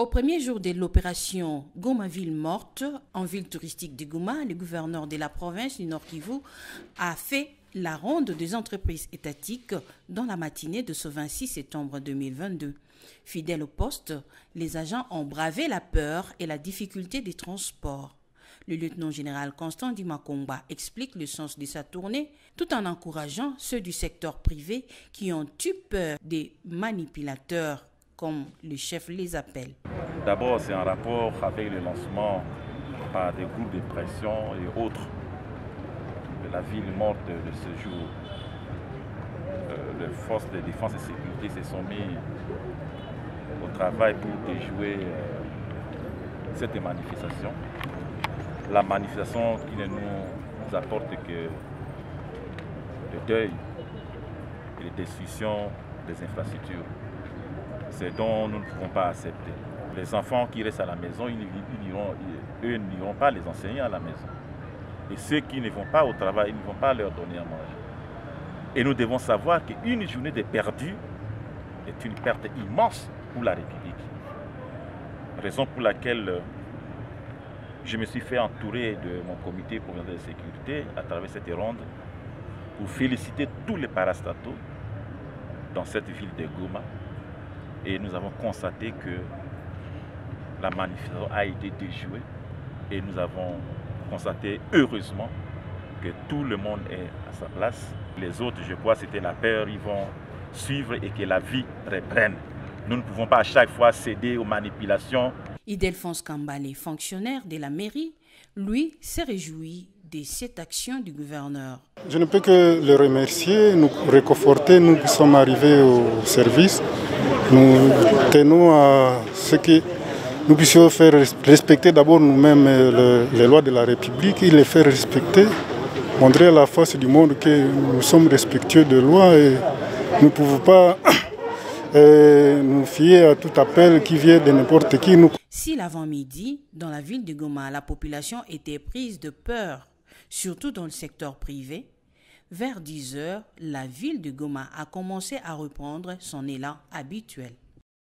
Au premier jour de l'opération Goma Ville Morte, en ville touristique de Goma, le gouverneur de la province du Nord Kivu a fait la ronde des entreprises étatiques dans la matinée de ce 26 septembre 2022. Fidèles au poste, les agents ont bravé la peur et la difficulté des transports. Le lieutenant-général Constant Dimakomba explique le sens de sa tournée tout en encourageant ceux du secteur privé qui ont eu peur des manipulateurs, comme le chef les appelle. D'abord, c'est en rapport avec le lancement par des groupes de pression et autres de la ville morte de ce jour. Les forces de défense et de sécurité se sont mis au travail pour déjouer cette manifestation. La manifestation qui ne nous apporte que le deuil et la destruction des infrastructures. C'est dont nous ne pouvons pas accepter. Les enfants qui restent à la maison, eux n'iront pas les enseigner à la maison. Et ceux qui ne vont pas au travail, ils ne vont pas leur donner à manger. Et nous devons savoir qu'une journée de perdu est une perte immense pour la République. Raison pour laquelle je me suis fait entourer de mon comité provincial de sécurité à travers cette ronde pour féliciter tous les parastataux dans cette ville de Goma. Et nous avons constaté que la manifestation a été déjouée et nous avons constaté heureusement que tout le monde est à sa place. Les autres, je crois, c'était la peur, ils vont suivre et que la vie reprenne. Nous ne pouvons pas à chaque fois céder aux manipulations. Ildefonse Kambale, fonctionnaire de la mairie, lui s'est réjoui de cette action du gouverneur. Je ne peux que le remercier, nous réconforter. Nous qui sommes arrivés au service, nous tenons à ce que nous puissions faire respecter d'abord nous-mêmes les lois de la République et les faire respecter, montrer à la face du monde que nous sommes respectueux de lois et nous ne pouvons pas nous fier à tout appel qui vient de n'importe qui. Si l'avant-midi, dans la ville de Goma, la population était prise de peur, surtout dans le secteur privé, vers 10 heures, la ville de Goma a commencé à reprendre son élan habituel.